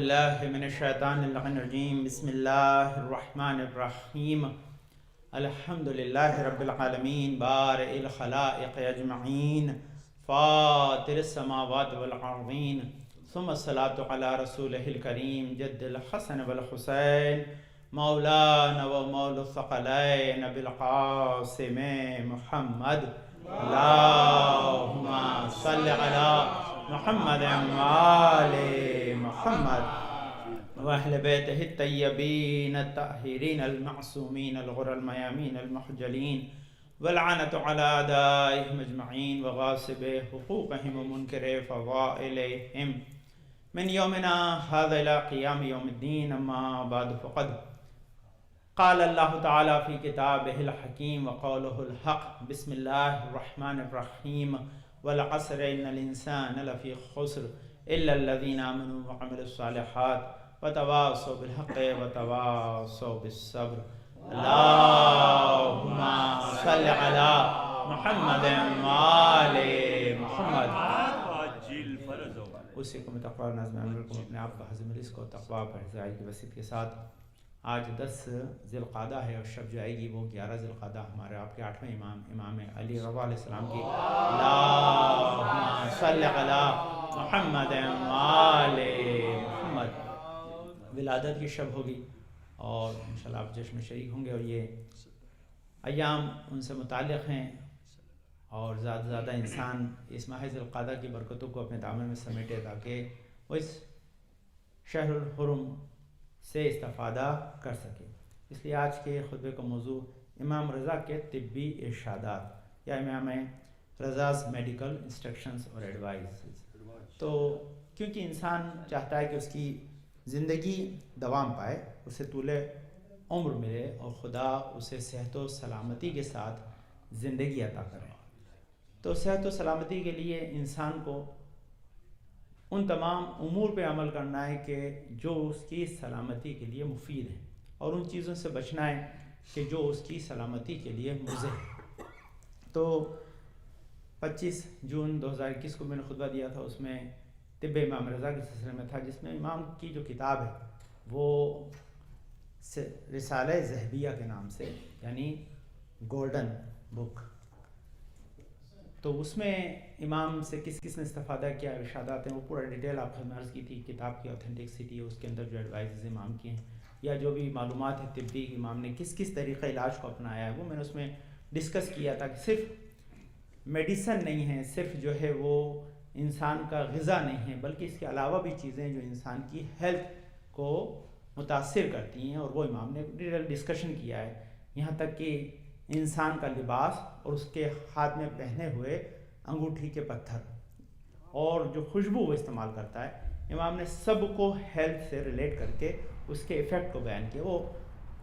باللہ من الشیطان اللعین الرجیم بسم اللہ الرحمن الرحیم الحمدللہ رب العالمین بارئ الخلائق اجمعین فاطر السماوات والارضین ثم الصلاة علی رسولہ الکریم جد الحسن والحسین مولانا و مولا الثقلین بالقاسم محمد اللہم صل علی محمد وآل محمد وأهل بيته الطيبين الطاهرين المعصومين الغر الميامين المحجلين واللعنة على أعدائهم أجمعين وغاصب حقوقهم ومنكر فضائلهم من يومنا هذا إلى قيام يوم الدين. أما بعد فقد قال الله تعالى في كتابه الحكيم وقوله الحق. بسم الله الرحمن الرحيم. والعصر إن الإنسان لفي خسر إلا الذين آمنوا وعملوا الصالحات وتواصوا بالحق وتواصوا بالصبر. اللهم صل على محمد وآل محمد. اوصیکم بتقوی اللہ نازم امرکم اپنے آپ کو حزم رزق و تقوی پرہیزگاری کی وصیت کے ساتھ. آج 10 ذی القعدہ ہے اور شب جو آئے گی وہ 11 ذی القعدہ ہمارے آپ کے 8ویں امام علی رضا علیہ السلام کی. اللہم صل علی محمد وآل محمد ولادت کی شب ہوگی اور انشاءاللہ آپ جشن میں شریک ہوں گے. اور یہ ایام ان سے متعلق ہیں اور زیادہ سے زیادہ انسان اس ماہ ذی القعدہ کی برکتوں کو اپنے دامن میں سمیٹے تاکہ وہ اس شہر الحرم سے استفادہ کر سکے. اس لیے آج کے خطبے کا موضوع امام رضا کے طبی ارشادات یا امام رضا's میڈیکل انسٹرکشنز اور ایڈوائز. تو کیونکہ انسان چاہتا ہے کہ اس کی زندگی دوام پائے، اسے طول عمر ملے اور خدا اسے صحت و سلامتی کے ساتھ زندگی عطا کرے. تو صحت و سلامتی کے لیے انسان کو ان تمام امور پہ عمل کرنا ہے کہ جو اس کی سلامتی کے لیے مفید ہیں اور ان چیزوں سے بچنا ہے کہ جو اس کی سلامتی کے لیے مضر ہے. تو 25 جون 2021 کو میں نے خطبہ دیا تھا، اس میں طب امام رضا کے سلسلے میں تھا، جس میں امام کی جو کتاب ہے وہ رسالہ ذہبیہ کے نام سے یعنی گولڈن بک. تو اس میں امام سے کس کس نے استفادہ کیا، ارشادات ہیں، وہ پورا ڈیٹیل آپ کو عرض کی تھی. کتاب کی اوتھینٹکسٹی ہے، اس کے اندر جو ایڈوائزز امام کی ہیں یا جو بھی معلومات ہے طبی امام نے کس کس طریقہ علاج کو اپنایا ہے وہ میں نے اس میں ڈسکس کیا تھا کہ صرف میڈیسن نہیں ہے، صرف جو ہے وہ انسان کا غذا نہیں ہے، بلکہ اس کے علاوہ بھی چیزیں جو انسان کی ہیلتھ کو متاثر کرتی ہیں، اور وہ امام نے ڈیٹیل ڈسکشن کیا ہے. یہاں تک کہ انسان کا لباس اور اس کے ہاتھ میں پہنے ہوئے انگوٹھی کے پتھر اور جو خوشبو وہ استعمال کرتا ہے، امام نے سب کو ہیلتھ سے ریلیٹ کر کے اس کے ایفیکٹ کو بیان کیا. وہ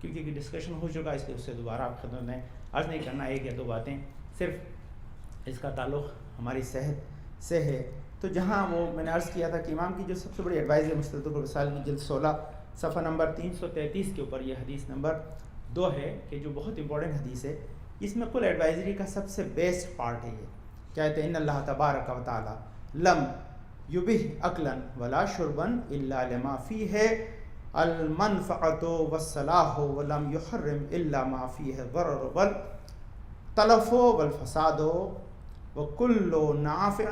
کیونکہ ڈسکشن ہو چکا اس لیے اس سے دوبارہ آپ خدمت میں عرض نہیں کرنا. ایک یا دو باتیں صرف اس کا تعلق ہماری صحت سے ہے. تو جہاں وہ میں نے عرض کیا تھا کہ امام کی جو سب سے بڑی ایڈوائز ہے مستدرک الرسال کی جلد 16 صفحہ نمبر 333 کے اوپر، یہ حدیث نمبر 2 ہے کہ جو بہت امپورٹنٹ حدیث ہے. اس میں کل ایڈوائزری کا سب سے بیسٹ پارٹ ہے. یہ کہتے ہیں ان اللہ تبارک و تعالی لم یبہ اکلا ولا شربا الا لما فیہ المنفعۃ والصلاح ولم یحرم الا ما فیہ ضرر والتلف والفساد وکل نافع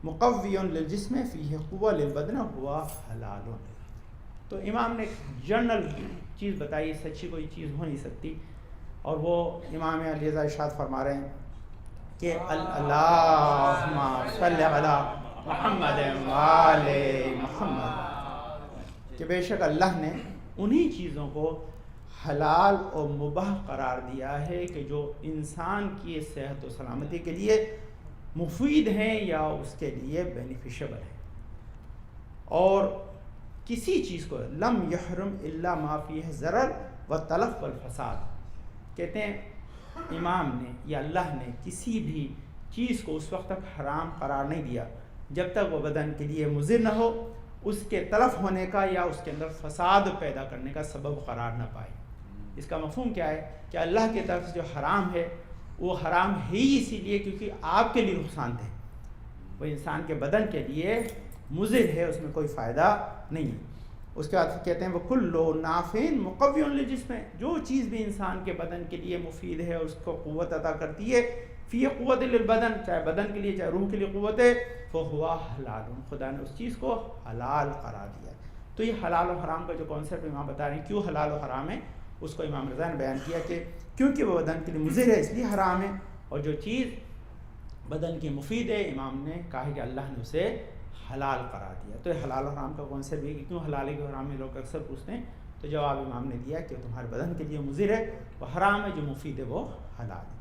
مقوی للجسم فیہ قوہ للبدن ہوا حلال. تو امام نے ایک جنرل چیز بتائی، سچی کوئی چیز ہو نہیں سکتی، اور وہ امام علی رضا ارشاد فرما رہے ہیں کہ اللہم صلی علی محمد وآل محمد، کہ بے شک اللہ نے انہی چیزوں کو حلال اور مباح قرار دیا ہے کہ جو انسان کی صحت و سلامتی کے لیے مفید ہیں یا اس کے لیے بینیفیشیبل ہیں. اور کسی چیز کو لم یحرم الا ما فیہ ضرر والتلف والفساد، کہتے ہیں امام نے یا اللہ نے کسی بھی چیز کو اس وقت تک حرام قرار نہیں دیا جب تک وہ بدن کے لیے مضر نہ ہو، اس کے تلف ہونے کا یا اس کے اندر فساد پیدا کرنے کا سبب قرار نہ پائے. اس کا مفہوم کیا ہے کہ اللہ کی طرف سے جو حرام ہے وہ حرام ہی اسی لیے کیونکہ آپ کے لیے نقصان دہ، وہ انسان کے بدن کے لیے مضر ہے، اس میں کوئی فائدہ نہیں ہے. اس کے بعد کہتے ہیں وَكُلُّ نَافٍ مُقَوِّيٌ لِلْجِسْمِ، جو چیز بھی انسان کے بدن کے لیے مفید ہے، اس کو قوت عطا کرتی ہے، فی قوت للبدن، چاہے بدن کے لیے چاہے روح کے لیے قوت ہے، فَهُوَ حلال، خدا نے اس چیز کو حلال قرار دیا ہے۔ تو یہ حلال و حرام کا جو کانسیپٹ امام بتا رہے ہیں کیوں حلال و حرام ہے، اس کو امام رضا نے بیان کیا کہ کیونکہ وہ بدن کے لیے مضر ہے اس لیے حرام ہے، اور جو چیز بدن کی مفید ہے امام نے کہا کہ اللہ نے اسے حلال قرار دیا۔ تو یہ حلال و حرام کا کانسیپٹ بھی کہ کیوں حلال ہے کہ حرام ہے، لوگ اکثر پوچھتے ہیں، تو جواب امام نے دیا کہ تمہارے بدن کے لیے مضر ہے، وہ حرام ہے، جو مفید ہے وہ حلال ہے۔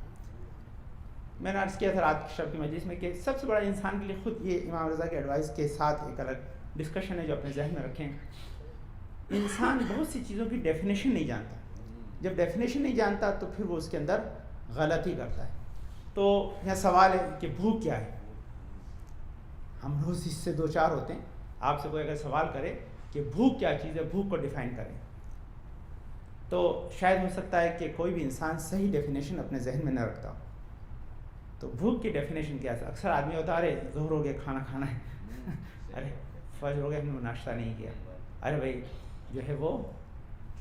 میں نے عرض کیا تھا رات شب کی مجلس میں کہ سب سے بڑا انسان کے لیے خود یہ امام رضا کے ایڈوائس کے ساتھ ایک الگ ڈسکشن ہے جو اپنے ذہن میں رکھیں۔ انسان بہت سی چیزوں کی ڈیفینیشن نہیں جانتا، جب ڈیفینیشن نہیں جانتا تو پھر وہ اس کے اندر غلطی کرتا ہے۔ تو یہاں سوال ہے کہ بھوک کیا ہے، ہم روز اس سے دو چار ہوتے ہیں، آپ سے کوئی اگر سوال کرے کہ بھوک کیا چیز ہے، بھوک کو ڈیفائن کریں، تو شاید ہو سکتا ہے کہ کوئی بھی انسان صحیح ڈیفینیشن اپنے ذہن میں نہ رکھتا ہو۔ تو بھوک کی ڈیفینیشن کیا ہے؟ اکثر آدمی ہوتا ہے ارے ظہر ہو گیا کھانا کھانا ہے، ارے فجر ہو گیا ہم نے ناشتہ نہیں کیا، ارے بھائی جو ہے وہ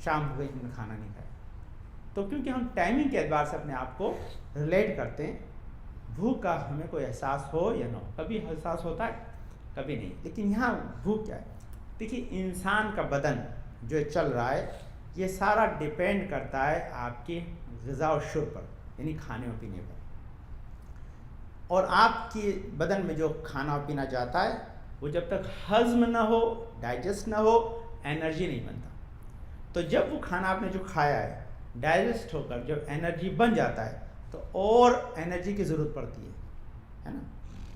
شام ہو گئی ہم نے کھانا نہیں کھایا۔ تو کیونکہ ہم ٹائمنگ کے اعتبار سے اپنے آپ کو ریلیٹ کرتے ہیں، بھوک کا ہمیں کوئی احساس ہو یا نہ ہو، کبھی احساس ہوتا ہے کبھی نہیں، لیکن یہاں بھوک کیا ہے؟ دیکھیے انسان کا بدن جو چل رہا ہے یہ سارا ڈیپینڈ کرتا ہے آپ کی غذا و شرب پر، یعنی کھانے اور پینے پر، اور آپ کی بدن میں جو کھانا پینا جاتا ہے وہ جب تک ہضم نہ ہو، ڈائجسٹ نہ ہو، انرجی نہیں بنتا۔ تو جب وہ کھانا آپ نے جو کھایا ہے ڈائجسٹ ہو کر جب انرجی بن جاتا ہے تو اور انرجی کی ضرورت پڑتی ہے نا،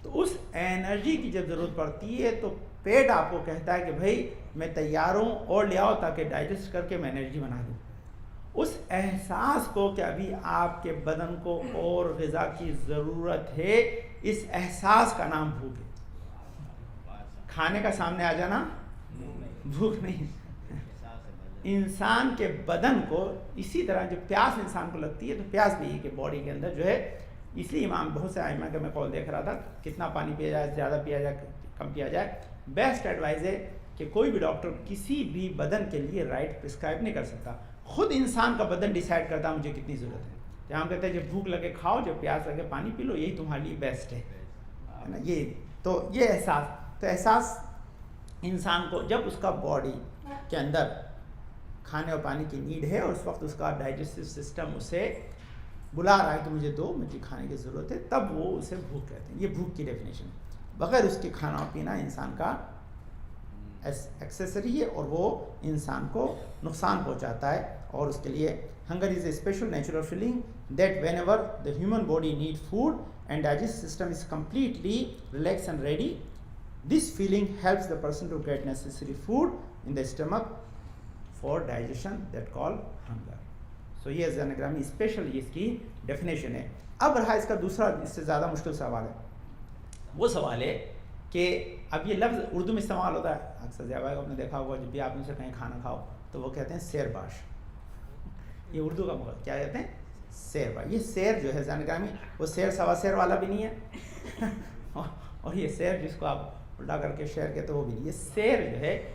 تو اس انرجی کی جب ضرورت پڑتی ہے تو پیٹ آپ کو کہتا ہے کہ بھائی میں تیار ہوں اور لے آؤ تاکہ ڈائجسٹ کر کے میں انرجی بنا دوں۔ اس احساس کو کہ ابھی آپ کے بدن کو اور غذا کی ضرورت ہے، اس احساس کا نام بھوک ہے۔ کھانے کا سامنے آ جانا بھوک نہیں۔ انسان کے بدن کو اسی طرح جب پیاس انسان کو لگتی ہے تو پیاس بھی ہے کہ باڈی کے اندر جو ہے، اس لیے امام بہت سے ائمہ کا میں قول دیکھ رہا تھا کتنا پانی پیا جائے، زیادہ پیا جائے کم پیا جائے، بیسٹ ایڈوائز ہے کہ کوئی بھی ڈاکٹر کسی بھی بدن کے لیے رائٹ پرسکرائب نہیں کر سکتا، خود انسان کا بدن ڈیسائیڈ کرتا ہے مجھے کتنی ضرورت ہے۔ جہاں ہم کہتے ہیں جب بھوک لگے کھاؤ، جب پیاس لگے پانی پی لو، یہی تمہارے لیے بیسٹ ہے نا۔ یہ احساس انسان کو جب اس کا باڈی کے اندر کھانے اور پانی کی نیڈ ہے اور اس وقت اس کا ڈائجسٹو سسٹم اسے بلا رہا ہے کہ مجھے دو، مجھے کھانے کی ضرورت ہے، تب وہ اسے بھوک کہتے ہیں۔ یہ بھوک کی ڈیفینیشن ہے۔ بغیر اس کے کھانا اور پینا انسان کا ایکسیسری ہے اور وہ انسان کو نقصان پہنچاتا ہے، اور اس کے لیے hunger is a special natural feeling that whenever the human body need food and digest system is completely relax and ready, this feeling helps the person to get necessary food in the stomach for digestion that call hunger. So یہ عزیزان گرامی special اس کی definition ہے۔ اب رہا اس کا دوسرا اس سے زیادہ مشکل سوال ہے، وہ سوال ہے کہ اب یہ لفظ اردو میں استعمال ہوتا ہے، اکثر ضیاء بھائی آپ نے دیکھا ہوگا جب بھی آپ ان سے کہیں کھانا کھاؤ تو وہ کہتے ہیں سیر باش، یہ اردو کا مطلب کیا کہتے ہیں؟ سیر باش۔ یہ سیر جو ہے عزیزان گرامی وہ سیر سوا سیر والا بھی نہیں ہے اور یہ سیر جس کو آپ الٹا کر کے شیر کہتے وہ بھی نہیں۔ یہ سیر جو ہے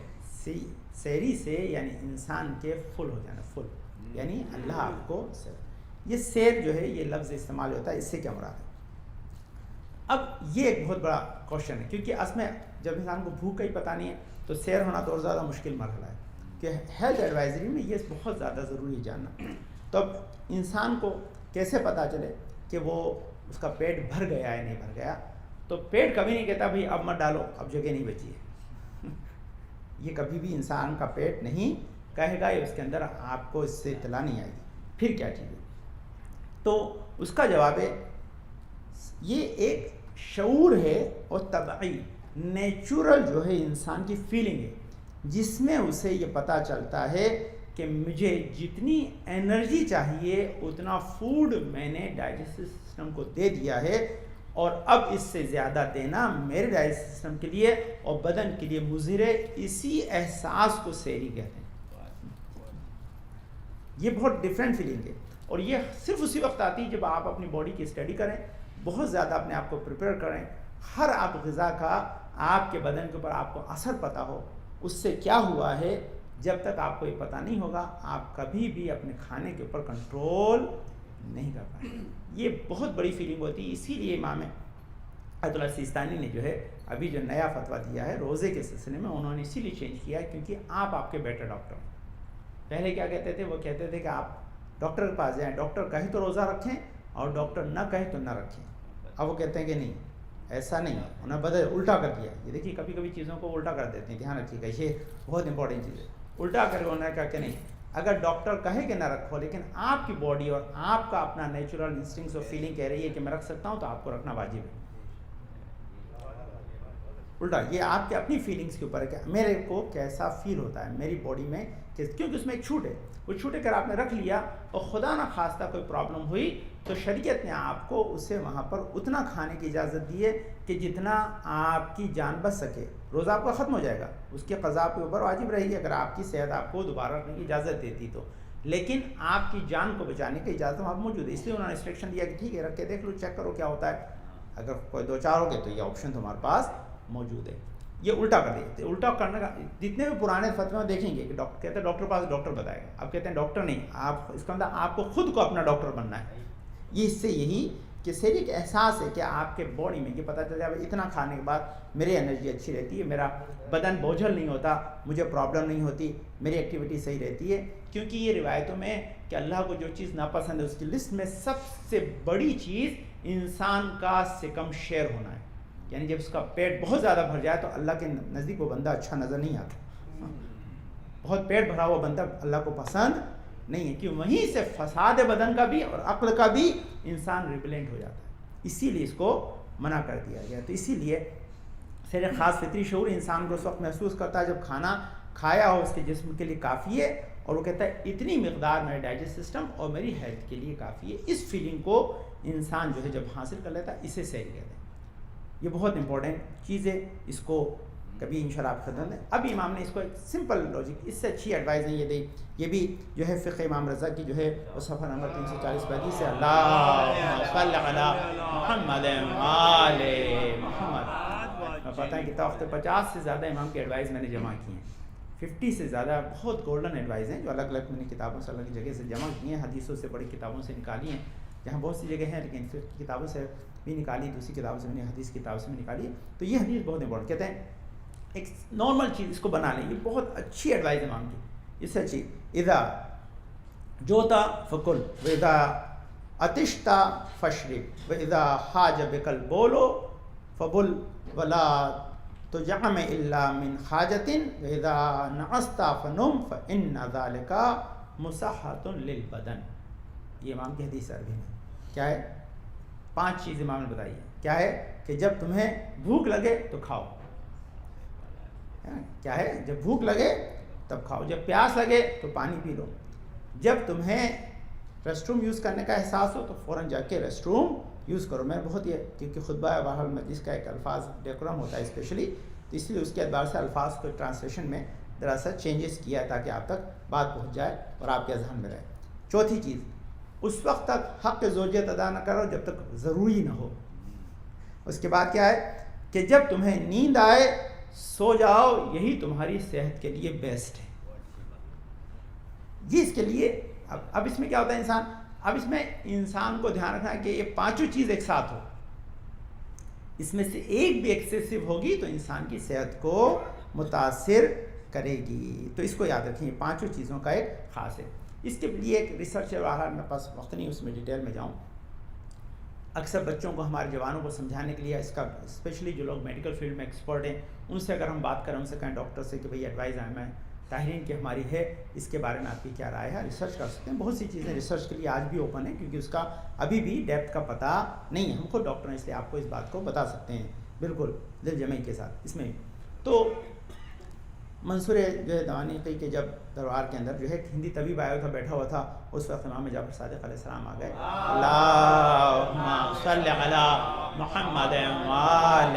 سیری سے یعنی انسان کے فل ہو جانا، فل یعنی اللہ آپ کو سیر، یہ سیر جو ہے یہ لفظ استعمال ہوتا ہے، اس سے کیا مراد ہے؟ اب یہ ایک بہت بڑا کوشچن ہے، کیونکہ اصل میں جب انسان کو بھوک کا ہی پتہ نہیں ہے تو سیر ہونا تو اور زیادہ مشکل مرحلہ ہے، کہ ہیلتھ ایڈوائزری میں یہ بہت زیادہ ضروری ہے جاننا۔ تو اب انسان کو کیسے پتہ چلے کہ وہ اس کا پیٹ بھر گیا ہے نہیں بھر گیا؟ تو پیٹ کبھی نہیں کہتا بھائی اب مت ڈالو، اب جگہ نہیں بچی ہے، یہ کبھی بھی انسان کا پیٹ نہیں کہے گا، یا اس کے اندر آپ کو اس سے اطلاع نہیں آئے گی۔ پھر کیا چیز ہے؟ تو اس کا جواب ہے یہ ایک شعور ہے اور طبعی نیچرل جو ہے انسان کی فیلنگ ہے، جس میں اسے یہ پتہ چلتا ہے کہ مجھے جتنی انرجی چاہیے اتنا فوڈ میں نے ڈائجسٹو سسٹم کو دے دیا ہے، اور اب اس سے زیادہ دینا میرے ڈائجسٹو سسٹم کے لیے اور بدن کے لیے مضر ہے۔ اسی احساس کو سیری کہتے ہیں۔ یہ بہت ڈیفرنٹ فیلنگ ہے، اور یہ صرف اسی وقت آتی ہے جب آپ اپنی باڈی کی اسٹڈی کریں، بہت زیادہ اپنے آپ کو پریپیئر کریں، ہر آپ غذا کا آپ کے بدن کے اوپر آپ کو اثر پتہ ہو، اس سے کیا ہوا ہے جب تک آپ کو یہ پتہ نہیں ہوگا آپ کبھی بھی اپنے کھانے کے اوپر کنٹرول نہیں کر پائیں. یہ بہت بڑی فیلنگ ہوتی ہے. اسی لیے امام آیت اللہ سیستانی نے جو ہے ابھی جو نیا فتویٰ دیا ہے روزے کے سلسلے میں, انہوں نے اسی لیے چینج کیا ہے کیونکہ آپ کے بیٹر ڈاکٹر ہیں. پہلے کیا کہتے تھے, وہ کہتے تھے کہ آپ ڈاکٹر کے پاس جائیں, ڈاکٹر کہے تو روزہ رکھیں اور ڈاکٹر نہ کہے تو نہ رکھیں. اب وہ کہتے ہیں کہ نہیں ایسا نہیں, انہیں بدل الٹا کر دیا. یہ دیکھیے کبھی کبھی چیزوں کو الٹا کر دیتے ہیں, دھیان رکھیے گا, یہ بہت امپورٹنٹ چیز ہے. الٹا کر کے انہوں نے کہا کہ نہیں, اگر ڈاکٹر کہے کہ نہ رکھو لیکن آپ کی باڈی اور آپ کا اپنا نیچرل انسٹنکٹس اور فیلنگ کہہ رہی ہے کہ میں رکھ سکتا ہوں تو آپ کو رکھنا واجب ہے. الٹا, یہ آپ کے اپنی فیلنگس کے اوپر ہے کہ میرے کو کیسا فیل ہوتا ہے میری باڈی میں, کیونکہ اس میں ایک چھوٹ ہے. وہ چھوٹ اگر آپ نے رکھ لیا اور خدا نہ خواستہ کوئی پرابلم ہوئی تو شریعت نے آپ کو اسے وہاں پر اتنا کھانے کی اجازت دی ہے کہ جتنا آپ کی جان بچ سکے. روزہ آپ کا ختم ہو جائے گا, اس کے قضا کے اوپر واجب رہے گی اگر آپ کی صحت آپ کو دوبارہ رکھنے کی اجازت دیتی تو, لیکن آپ کی جان کو بچانے کی اجازت وہاں موجود ہے. اس لیے انہوں نے انسٹرکشن دیا کہ ٹھیک ہے رکھ کے دیکھ لو, چیک کرو کیا ہوتا ہے. اگر کوئی دو چار ہو گئے تو یہ آپشن تمہارے پاس موجود ہے. یہ الٹا کر دیتے, الٹا کرنے کا جتنے بھی پرانے فتوے میں دیکھیں گے کہ ڈاکٹر کہتے ہیں ڈاکٹر پاس ڈاکٹر بتائے گا, اب کہتے ہیں ڈاکٹر نہیں, آپ اس کا اندر آپ کو خود کو اپنا ڈاکٹر بننا ہے. یہ اس سے یہی کہ صرف ایک احساس ہے کہ آپ کے باڈی میں یہ پتہ چل جائے اتنا کھانے کے بعد میری انرجی اچھی رہتی ہے, میرا بدن بوجھل نہیں ہوتا, مجھے پرابلم نہیں ہوتی, میری ایکٹیویٹی صحیح رہتی ہے. کیونکہ یہ روایتوں میں کہ اللہ کو جو چیز ناپسند ہے اس کی لسٹ میں سب سے بڑی چیز انسان کا سکم شیر ہونا ہے. یعنی جب اس کا پیٹ بہت زیادہ بھر جائے تو اللہ کے نزدیک وہ بندہ اچھا نظر نہیں آتا. بہت پیٹ بھرا ہوا بندہ اللہ کو پسند نہیں ہے, کہ وہیں سے فساد بدن کا بھی اور عقل کا بھی انسان ریپلنٹ ہو جاتا ہے. اسی لیے اس کو منع کر دیا گیا. تو اسی لیے صرف خاص فطری شعور انسان کو اس وقت محسوس کرتا ہے جب کھانا کھایا ہو اس کے جسم کے لیے کافی ہے, اور وہ کہتا ہے اتنی مقدار میرے ڈائجسٹ سسٹم اور میری ہیلتھ کے لیے کافی ہے. اس فیلنگ کو انسان جو ہے جب حاصل کر لیتا ہے اسے صحیح کہتے ہیں. یہ بہت امپورٹنٹ چیز ہے, اس کو کبھی انشاءاللہ آپ خدمت میں. ابھی امام نے اس کو ایک سمپل لاجک, اس سے اچھی ایڈوائز نہیں یہ دی. یہ بھی جو ہے فقہ امام رضا کی جو ہے وہ صفحہ نمبر 340 پر حدیث ہے, اللہم صل علی محمد آل محمد. پتہ ہے کتنا وقت 50 سے زیادہ امام کی ایڈوائز میں نے جمع کی ہیں, 50 سے زیادہ بہت گولڈن ایڈوائز ہیں جو الگ الگ میں نے کتابوں سے الگ جگہ سے جمع کی ہیں, حدیثوں سے بڑی کتابوں سے نکالی ہیں, جہاں بہت سی جگہ ہیں لیکن فقہ کی کتابوں سے بھی نکالی, دوسری کتابوں سے بھی نہیں, حدیث کی کتابوں سے بھی نکالی. تو یہ حدیث بہت امپورٹنٹ, کہتے ہیں ایک نارمل چیز اس کو بنا لیں, یہ بہت اچھی ایڈوائز ہے امام کی. اس سے اچھی اذا جوتا فکل و اذا عطشتا فشرب و اذا حاج بکل بولو فبل ولا تجعم الا من حاجت و اذا نعستا فنم فان ذلك مصحۃ للبدن. یہ امام کی حدیث عربی میں کیا ہے, 5 چیز امام نے بتائی ہے. کیا ہے کہ جب تمہیں بھوک لگے تو کھاؤ, کیا ہے جب بھوک لگے تب کھاؤ, جب پیاس لگے تو پانی پی لو, جب تمہیں ریسٹ روم یوز کرنے کا احساس ہو تو فوراً جا کے ریسٹ روم یوز کرو. میں بہت یہ کیونکہ خطبہ بہرحال مجلس کا ایک الفاظ ڈیکورم ہوتا ہے اسپیشلی, تو اس لیے اس کے اعتبار سے الفاظ کو ٹرانسلیشن میں دراصل چینجز کیا ہے تاکہ آپ تک بات پہنچ جائے اور آپ کے اذہان میں رہے. چوتھی چیز, اس وقت تک حق زوجیت ادا نہ کرو جب تک ضروری نہ ہو. اس کے بعد کیا ہے کہ جب تمہیں نیند آئے سو جاؤ, یہی تمہاری صحت کے لیے بیسٹ ہے. یہ اس کے لیے اب اس میں کیا ہوتا ہے اب اس میں انسان کو دھیان رکھنا ہے کہ یہ 5 چیز ایک ساتھ ہو, اس میں سے ایک بھی ایکسیسو ہوگی تو انسان کی صحت کو متاثر کرے گی. تو اس کو یاد رکھیں, یہ 5 چیزوں کا ایک خاص ہے. اس کے لیے ایک ریسرچ ہے, بہرحال میرے پاس وقت نہیں اس میں ڈیٹیل میں جاؤں. اکثر بچوں کو ہمارے جوانوں کو سمجھانے کے لیے اس کا اسپیشلی جو لوگ میڈیکل فیلڈ میں ایکسپرٹ ہیں ان سے اگر ہم بات کریں, ان سے کہیں ڈاکٹر سے کہ بھئی ایڈوائز میں طاہرین کی ہماری ہے, اس کے بارے میں آپ کی کیا رائے ہے, ریسرچ کر سکتے ہیں. بہت سی چیزیں ریسرچ کے لیے آج بھی اوپن ہیں کیونکہ اس کا ابھی بھی ڈیپتھ کا پتہ نہیں ہے. ہم خود ڈاکٹر ہیں اس لیے آپ کو اس بات کو بتا سکتے ہیں بالکل دل جمعی کے ساتھ. اس میں تو منصور جو ہے دوانی کہ جب دربار کے اندر جو ہے ہندی طبیب آیا تھا, بیٹھا ہوا تھا, اس وقت امام جعفر صادق علیہ السلام آ گئے, اللہم صل علی محمد وآل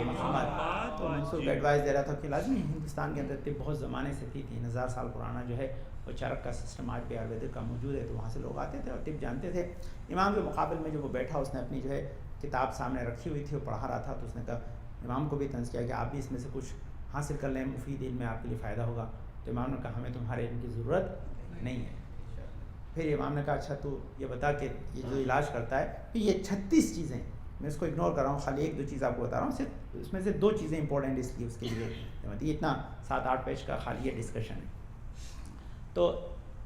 محمد. تو منصور کو ایڈوائز دے رہا تھا کہ لازمی ہندوستان کے اندر طب بہت زمانے سے تھی, 3000 سال پرانا جو ہے وہ چرک کا سسٹم آج بھی آیورویدک کا موجود ہے, تو وہاں سے لوگ آتے تھے اور طب جانتے تھے. امام کے مقابل میں جب وہ بیٹھا, اس نے اپنی جو ہے کتاب سامنے رکھی ہوئی تھی, وہ پڑھا رہا تھا, تو اس نے کہا امام کو بھی طنز کیا کہ آپ بھی اس میں سے کچھ حاصل کر لیں, مفید علم میں آپ کے لیے فائدہ ہوگا. تو امام نے کہا ہمیں تمہارے علم کی ضرورت نہیں ہے. پھر امام نے کہا اچھا تو یہ بتا کہ یہ جو علاج کرتا ہے پھر یہ 36 چیزیں میں اس کو اگنور کر رہا ہوں, خالی 1-2 چیز آپ کو بتا رہا ہوں, صرف اس میں سے 2 چیزیں امپورٹنٹ اس لیے اس کے لیے یہ اتنا 7-8 پیج کا خالی یہ ڈسکشن ہے. تو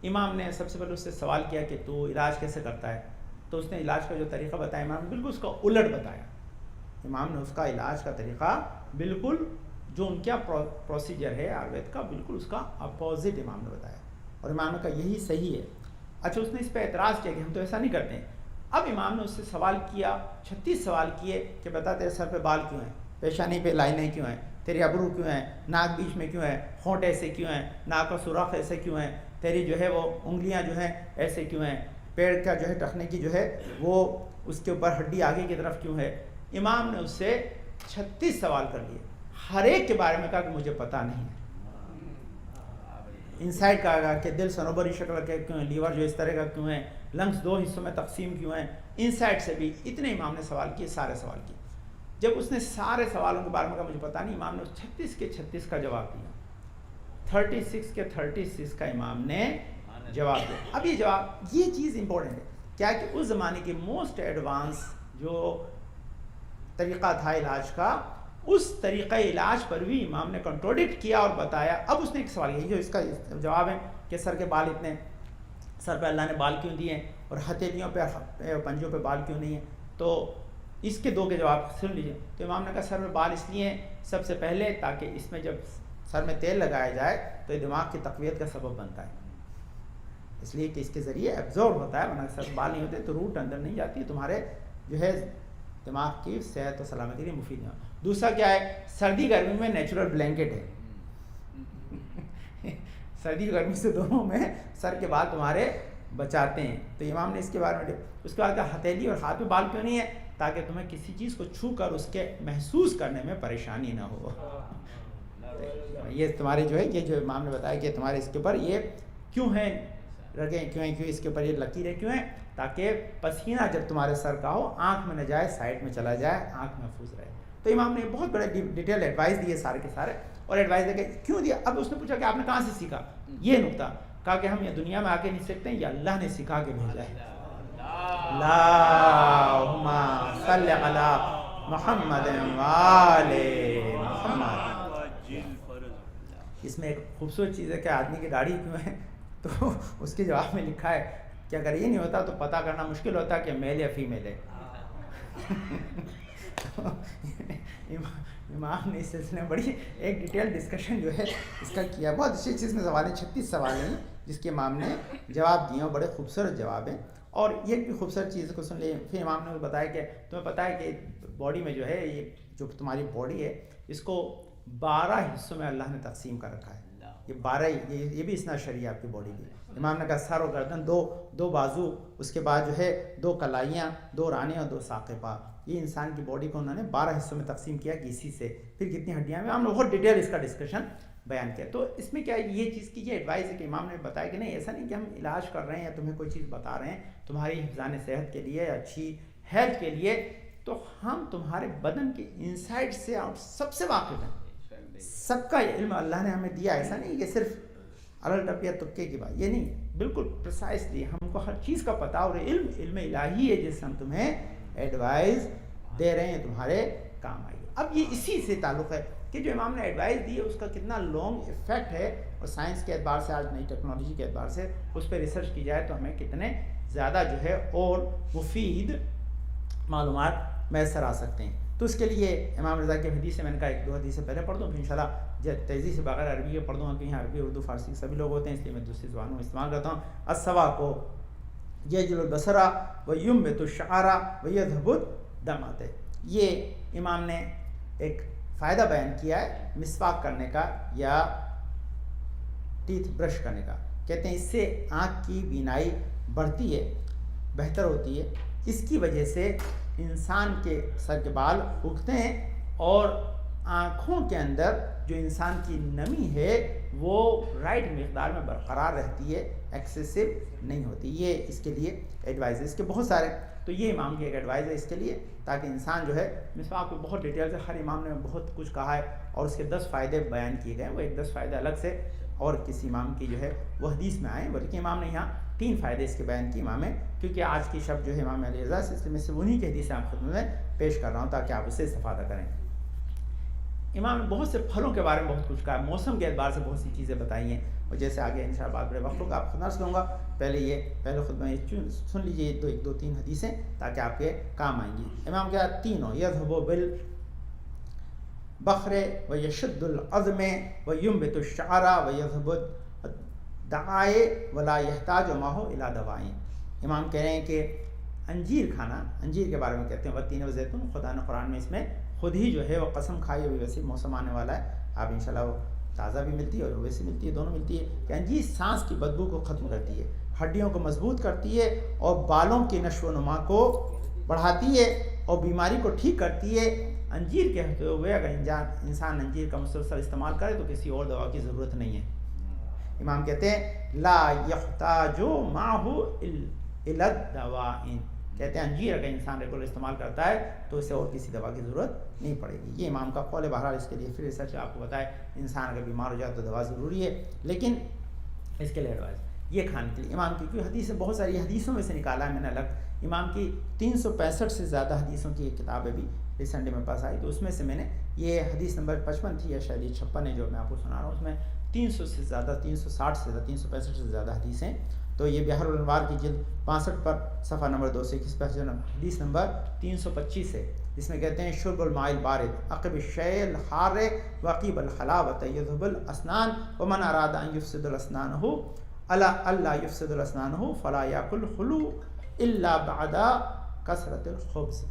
امام نے سب سے پہلے اس سے سوال کیا کہ تو علاج کیسے کرتا ہے, تو اس نے علاج کا جو طریقہ بتایا امام نے بالکل اس کا الٹ بتایا. امام نے اس کا علاج کا طریقہ بالکل جو ان کا پروسیجر ہے آیوروید کا بالکل اس کا اپوزٹ امام نے بتایا, اور امام نے کہا یہی صحیح ہے. اچھا اس نے اس پہ اعتراض کیا کہ ہم تو ایسا نہیں کرتے ہیں. اب امام نے اس سے سوال کیا, 36 سوال کیے کہ بتا تیرے سر پہ بال کیوں ہیں, پیشانی پہ لائنیں کیوں ہیں, تیری ابرو کیوں ہیں, ناک بیچ میں کیوں ہے, ہونٹ ایسے کیوں ہیں, ناک کا سوراخ ایسے کیوں ہیں, تیری جو ہے وہ انگلیاں جو ہیں ایسے کیوں ہیں, پیڑ کا جو ہے ٹخنے کی جو ہے وہ اس کے اوپر ہڈی آگے کی طرف کیوں ہے. امام نے اس سے 36 سوال کر لیے, ہر ایک کے بارے میں کہا کہ مجھے پتہ نہیں ہے. انسائڈ کا آگا کہ دل سنوبری شکل کا کیوں ہے, لیور جو اس طرح کا کیوں ہے, لنگس 2 حصوں میں تقسیم کیوں ہیں, انسائڈ سے بھی اتنے امام نے سوال کیے, سارے سوال کیے. جب اس نے سارے سوالوں کے بارے میں کہا مجھے پتہ نہیں, امام نے 36 کے 36 کا جواب دیا, 36 کے 36 کا امام نے جواب دیا. اب یہ جواب یہ چیز امپورٹنٹ ہے کیا کہ اس زمانے کے موسٹ ایڈوانس جو طریقہ تھا علاج کا, اس طریقہ علاج پر بھی امام نے کنٹروڈکٹ کیا اور بتایا. اب اس نے ایک سوال کیا جو اس کا جواب ہے کہ سر کے بال اتنے, سر پہ اللہ نے بال کیوں دیے ہیں اور ہتھیلیوں پہ پنجوں پہ بال کیوں نہیں ہیں, تو اس کے 2 کے جواب سن لیجئے. تو امام نے کہا سر میں بال اس لیے ہیں سب سے پہلے تاکہ اس میں جب سر میں تیل لگایا جائے تو یہ دماغ کی تقویت کا سبب بنتا ہے, اس لیے کہ اس کے ذریعے ایبزورب ہوتا ہے, ورنہ سر بال نہیں ہوتے تو روٹ اندر نہیں جاتی, تمہارے جو ہے دماغ کی صحت و سلامتی کے لیے مفید ہے. دوسرا کیا ہے, سردی گرمی میں نیچرل بلینکٹ ہے, سردی گرمی سے دونوں میں سر کے بال تمہارے بچاتے ہیں. تو امام نے اس کے بارے میں اس کے بعد کہا ہتھیلی اور ہاتھ میں بال کیوں نہیں ہے, تاکہ تمہیں کسی چیز کو چھو کر اس کے محسوس کرنے میں پریشانی نہ ہو. یہ تمہارے جو ہے یہ جو امام نے بتایا کہ تمہارے اس کے اوپر یہ کیوں ہیں رگیں کیوں ہیں, کیوں اس کے اوپر یہ لکیریں کیوں ہیں, تاکہ پسینہ جب تمہارے سر کا ہو آنکھ میں نہ جائے, سائڈ میں چلا جائے, آنکھ محفوظ رہے. تو امام نے بہت بڑے ڈیٹیل ایڈوائز دیے سارے کے سارے, اور ایڈوائز دے کے کیوں دیا. اب اس نے پوچھا کہ آپ نے کہاں سے سیکھا یہ نقطہ, کہا کہ ہم یہ دنیا میں آ کے نہیں سیکھتے ہیں, یہ اللہ نے سکھا کے بھیجا ہے. اللہم صلی علی محمد وآل محمد. اس میں ایک خوبصورت چیز ہے کہ آدمی کی داڑھی کیوں ہے, تو اس کے جواب میں لکھا ہے کہ اگر یہ نہیں ہوتا تو پتہ کرنا مشکل ہوتا کہ میل یا فیمیل ہے. امام نے اس سلسلے میں بڑی ایک ڈیٹیل ڈسکشن جو ہے اس کا کیا. بہت اچھی چیز میں سوال ہیں, 36 سوال ہیں جس کے امام نے جواب دیے, اور بڑے خوبصورت جواب ہیں. اور یہ بھی خوبصورت چیز کو سن لیے. پھر امام نے بتایا کہ تمہیں پتہ ہے کہ باڈی میں جو ہے یہ جو تمہاری باڈی ہے اس کو 12 حصوں میں اللہ نے تقسیم کر رکھا ہے. یہ 12 یہ بھی اسنا شریع آپ کی باڈی کی. امام نے کہا سر و گردن, دو بازو, اس کے بعد جو ہے 2 کلائیاں, 2 رانیں اور 2 ساقِ پا. یہ انسان کی باڈی کو انہوں نے 12 حصوں میں تقسیم کیا کہ اسی سے پھر کتنی ہڈیاں ہیں. ہم نے بہت ڈیٹیل اس کا ڈسکشن بیان کیا. تو اس میں کیا ہے یہ چیز کی یہ ایڈوائز ہے کہ امام نے بتایا کہ نہیں ایسا نہیں کہ ہم علاج کر رہے ہیں یا تمہیں کوئی چیز بتا رہے ہیں تمہاری حفظان صحت کے لیے, اچھی ہیلتھ کے لیے, تو ہم تمہارے بدن کے انسائڈ سے آؤٹ سب سے واقف ہیں. سب کا علم اللہ نے ہمیں دیا. ایسا نہیں کہ صرف الل ٹپیا تکے کی بات, یہ نہیں, بالکل پریسائسلی ہم کو ہر چیز کا پتہ, اور علم الہی ہے جس سے ہم تمہیں ایڈوائز دے رہے ہیں, تمہارے کام آئیے. اب یہ اسی سے تعلق ہے کہ جو امام نے ایڈوائز دی ہے اس کا کتنا لانگ افیکٹ ہے, اور سائنس کے اعتبار سے, آج نئی ٹیکنالوجی کے اعتبار سے اس پہ ریسرچ کی جائے تو ہمیں کتنے زیادہ جو ہے اور مفید معلومات میسر آ سکتے ہیں. تو اس کے لیے امام رضا کی حدیث سے میں نے کہا 1-2 حدیثیں پہلے پڑھ دوں, پھر انشاءاللہ تیزی سے بغیر عربی کے پڑھ دوں, کہ یہاں عربی اردو فارسی سبھی لوگ ہوتے ہیں, اس لیے میں دوسری زبانوں میں استعمال کرتا ہوں. السوا کو یجل البصرا و یمبت الشعرا و یذهب الدم آتے. یہ امام نے ایک فائدہ بیان کیا ہے مسواک کرنے کا یا ٹیتھ برش کرنے کا. کہتے ہیں اس سے آنکھ کی بینائی بڑھتی ہے, بہتر ہوتی ہے. اس کی وجہ سے انسان کے سر کے بال اگتے ہیں, اور آنکھوں کے اندر جو انسان کی نمی ہے وہ رائٹ مقدار میں برقرار رہتی ہے, ایکسیسو نہیں ہوتی. یہ اس کے لیے ایڈوائز ہے. اس کے بہت سارے, تو یہ امام کی ایک ایڈوائز ہے اس کے لیے, تاکہ انسان جو ہے مسواک کو بہت ڈیٹیل سے ہر امام نے بہت کچھ کہا ہے, اور اس کے 10 فائدے بیان کیے گئے ہیں. وہ ایک 10 فائدے الگ سے اور کسی امام کی جو ہے وہ حدیث میں آئیں، بلکہ امام نے یہاں 3 فائدے اس کے بیان کی امام ہے، کیونکہ آج کی شب جو ہے امام علی رضا سے، اس لیے میں سے انہی کی حدیثیں آپ خدمت میں پیش کر رہا ہوں تاکہ آپ اس سے استفادہ کریں۔ امام نے بہت سے پھلوں کے بارے میں بہت کچھ کہا، موسم کے اعتبار سے بہت سی چیزیں بتائی ہیں، اور جیسے آگے انشاءاللہ بات بڑے وقت ہوگا آپ خدمت کروں گا، پہلے خود میں سن لیجیے 2-3 حدیثیں تاکہ آپ کے کام آئیں گی۔ امام کیا تینوں یذهب بالبخر ویشد العظم وینبت الشعر ویذهب الدعائے ولا یحتاج معه الى دواء۔ امام کہہ رہے ہیں کہ انجیر کھانا، انجیر کے بارے میں کہتے ہیں والتین والزیتون، خدا نے قرآن میں اس میں خود ہی جو ہے وہ قسم کھائی ہوئی، ویسے موسم آنے والا ہے، آپ انشاءاللہ وہ تازہ بھی ملتی ہے اور ویسے ملتی ہے، دونوں ملتی ہے، کہ انجیر سانس کی بدبو کو ختم کرتی ہے، ہڈیوں کو مضبوط کرتی ہے اور بالوں کی نشو و نما کو بڑھاتی ہے اور بیماری کو ٹھیک کرتی ہے۔ انجیر کہتے ہوئے اگر انسان انجیر کا مسلسل استعمال کرے تو کسی اور دوا کی ضرورت نہیں ہے۔ امام کہتے ہیں لا یحتاج معه الی الدواء، کہتے ہیں انجیر اگر انسان ریگولر استعمال کرتا ہے تو اسے اور کسی دوا کی ضرورت نہیں پڑے گی۔ یہ امام کا قول ہے، بہرحال اس کے لیے پھر ریسرچ آپ کو بتائے، انسان اگر بیمار ہو جائے تو دوا ضروری ہے، لیکن اس کے لیے ایڈوائز یہ کھانے کے لیے امام کی کیونکہ حدیثیں بہت ساری حدیثوں میں سے نکالا ہے میں نے الگ، امام کی 365 سے زیادہ حدیثوں کی ایک کتاب ہے بھی ریسنٹلی میرے پاس آئی، تو اس میں سے میں نے یہ حدیث نمبر 55 تھی یا شاید یہ 56 ہے جو میں آپ کو سنا رہا ہوں، اس میں 300 سے زیادہ 360 سے زیادہ 365 سے زیادہ حدیثیں، تو یہ بحر الانوار کی جلد 65 پر صفحہ نمبر 221 پر حدیث نمبر 325 ہے، جس میں کہتے ہیں شرب الماء البارد عقب الشیء الحار وعقب الحلاوة یذهب الاسنان ومن اراد ان یفسد الاسنانه الا یفسد الاسنانه فلا یاکل خلو الا بعد کثرت الخبز۔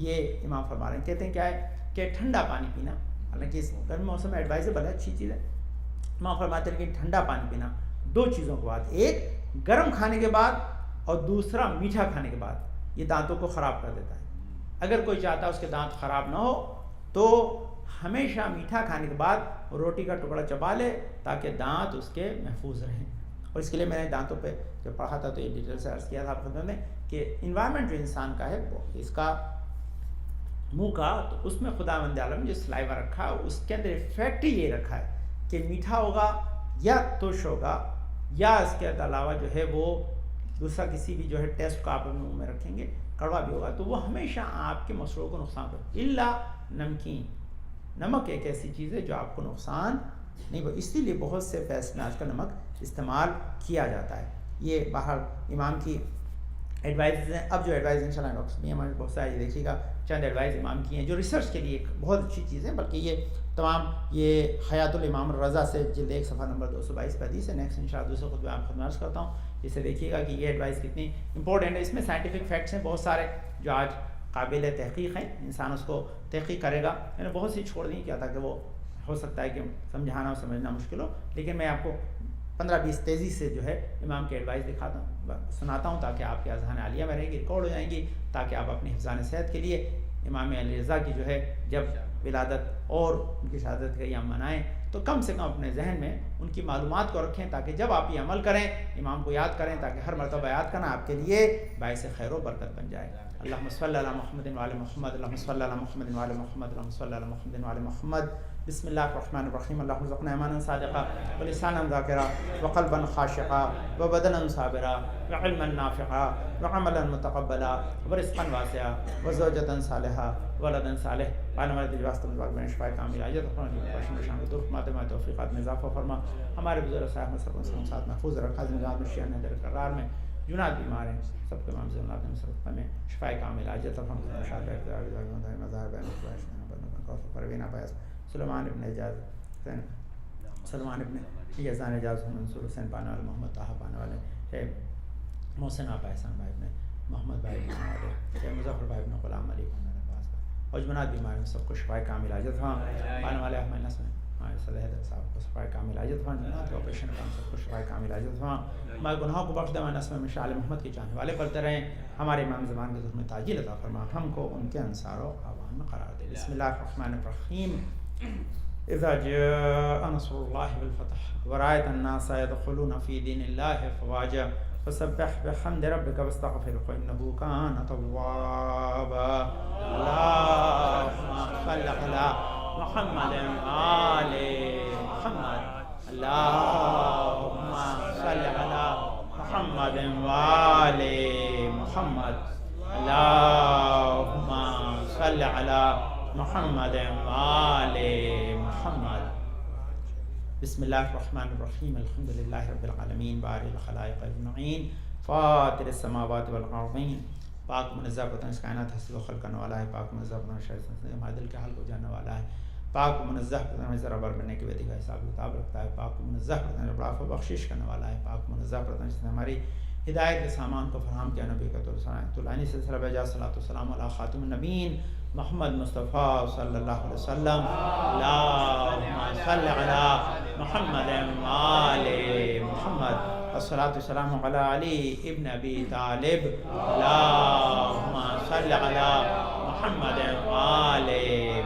یہ امام فرما رہے ہیں، کہتے ہیں کیا ہے کہ ٹھنڈا پانی پینا، حالانکہ اس گرم موسم میں ایڈوائزبل ہے، اچھی چیز ہے، امام فرماتے ہیں کہ ٹھنڈا پانی پینا 2 چیزوں کے بعد، ایک گرم کھانے کے بعد اور دوسرا میٹھا کھانے کے بعد، یہ دانتوں کو خراب کر دیتا ہے۔ اگر کوئی چاہتا ہے اس کے دانت خراب نہ ہو تو ہمیشہ میٹھا کھانے کے بعد روٹی کا ٹکڑا چبا لے تاکہ دانت اس کے محفوظ رہیں، اور اس کے لیے میں نے دانتوں پہ جو پڑھا تھا تو یہ ڈیٹیل سے عرض کیا تھا آپ خدمت میں کہ انوائرمنٹ جو انسان کا ہے اس کا منہ کا، تو اس میں خدا مند عالم جو سلائیوا رکھا ہے اس کے اندر افیکٹ ہی یہ رکھا ہے کہ میٹھا ہوگا یا ترش ہوگا یا اس کے علاوہ جو ہے وہ دوسرا کسی بھی جو ہے ٹیسٹ کو آپ منہ میں رکھیں گے کڑوا بھی ہوگا، تو وہ ہمیشہ آپ کے مسلوں کو نقصان کرے، الا نمکین، نمک ایک ایسی چیز ہے جو آپ کو نقصان نہیں، اسی لیے بہت سے فیس میں آج کل نمک استعمال کیا جاتا ہے۔ یہ باہر امام کی ایڈوائز ہیں۔ اب جو ایڈوائز انشاءاللہ ڈاکٹر بھی ہمارے بہت سارے دیکھیے گا، چند ایڈوائز امام کی ہیں جو ریسرچ کے لیے ایک بہت اچھی چیز ہے، بلکہ یہ تمام یہ حیات الامام الرضا سے جلد 1 صفحہ نمبر 222 پہ حدیث ہے، نیکسٹ انشاءاللہ دوسرے خطبے آپ خدمت کرتا ہوں، اسے دیکھیے گا کہ یہ ایڈوائز کتنی امپورٹنٹ ہے۔ اس میں سائنٹیفک فیکٹس ہیں بہت سارے جو آج قابل تحقیق ہیں، انسان اس کو تحقیق کرے گا، میں نے بہت سی چھوڑ دی کیا تھا کہ وہ ہو سکتا ہے کہ سمجھانا اور سمجھنا مشکل ہو، لیکن میں آپ کو 15-20 تیزی سے جو ہے امام کے ایڈوائز دکھاتا ہوں سناتا ہوں تاکہ آپ کے اذہان عالیہ میں رہیں گی، ریکارڈ ہو جائیں گی، تاکہ آپ اپنی حفظان صحت کے لیے امام علی رضا کی جو ہے جب ولادت اور ان کی شہادت کا ایام منائیں تو کم سے کم اپنے ذہن میں ان کی معلومات کو رکھیں تاکہ جب آپ یہ عمل کریں امام کو یاد کریں، تاکہ ہر مرتبہ یاد کرنا آپ کے لیے باعث خیر و برکت بن جائے۔ اللہم صلی علی محمد وعلی محمد، اللہم صلی علی محمد وعلی محمد، اللہم صلی علی محمد وعلی محمد۔ بسم اللہ الرحمن الرحیم، اللہم ارزقنا ایمانا صادقا ولسانا ذاکرا وقلبا خاشعا وبدنا صابرا وعلما نافعا وعملا متقبلا ورزقا واسعا وزوجة صالحا ولدا صالح پانے والے دل واسطے مبارک میں شفا کامل عاجل فرما، بخشن شان درخ ماتمہ توفیقات میں اضافہ فرما، ہمارے بزرگ صاحب میں سب کو ساتھ محفوظ رکھا، زندگان میں شیعہ نظر قرار میں جنات بیمار ہیں سب کے امام زندگان میں سرطہ میں شفا کامل عاجل فرما، مشاہد مظاہر بین پروینہ پیاس سلیمان ابن اجاز سلمان ابن یزان اجاز منصور حسین پانے والے محمد طاہر پانے والے محسن آپا احسان بھائی ابن محمد بھائی ابن والے مظفر بھائی ابن غلام علی اور جمنات بیمار میں سب کو شفا کامل عاجل فرما، پانے والے احمد نسل ہمارے صدر حیدر صاحب کو شفا کامل عاجل فرما، جمنات کے آپریشن کام سب کو شفا کامل عاجل فرما، ہمارے گناہوں کو بخش دے، ہمارے نسل میں شاہ محمد کے چاہنے والے بنتے رہیں، ہمارے امام زمان کے ظلم میں تاجیل عطا فرما، ہم کو ان کے انصار و اعوان میں قرار دے۔ بسم اللہ الرحمن الرحیم، اذا جاء نصر اللہ والفتح ورأيت الناس يدخلون في دين الله افواجا فسبح بحمد ربك واستغفره انه كان توابا۔ اللهم صل على محمد وآل محمد، اللهم صل على محمد وآل محمد اللهم صل على محمد وآل محمد بسم الله الرحمن الرحیم الحمد للہ رب العالمین بارئ الخلائق اجمعین فاطر السماوات والارضین پاک منزہ پتہ اس کائنات ہستی و خلق کرنے والا ہے، پاک منزہ پتہ شیطان معدل کے حل کو جاننے والا ہے، پاک منزہ پتہ ذرا بر بننے کی ویدی کا حساب کتاب رکھتا ہے، پاک منزہ پتہ بڑا بخشش کرنے والا ہے، پاک منزہ پتہ جس نے ہماری ہدایت کے سامان کو فراہم کیا، نبی کا طلانی سلسلہ بھیجا، صلاۃ والسلام علی خاتم النبیین محمد مصطفیٰ صلی اللہ علیہ وسلم، اللہم صل علی محمد وآل محمد، الصلاۃ والسلام علی علی ابن ابی طالب، اللہم صل علی محمد وآل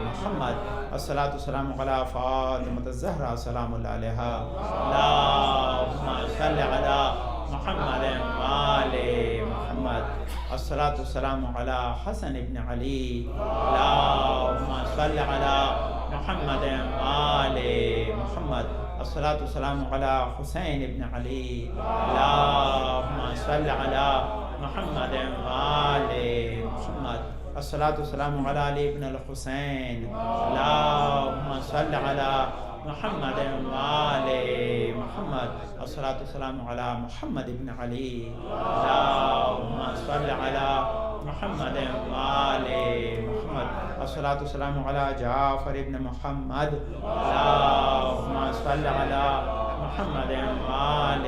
محمد، الصلاۃ والسلام علی فاطمۃ الزہرا سلام اللہ علیہا، اللہم صل علی محمد وآل محمد، الصلاۃ والسلام علی حسن ابن علی، اللہم صل علی محمد وآل محمد، الصلاۃ والسلام علی حسین ابن علی، اللہم صل علی محمد وآل محمد، الصلاۃ والسلام علی علی ابن الحسین، اللہم صل علی محمد وآل محمد، الصلاۃ والسلام علی محمد ابن علی، اللہم صل علی محمد وآل محمد، الصلاۃ والسلام علی جعفر ابن محمد، اللہم صل علی محمد وآل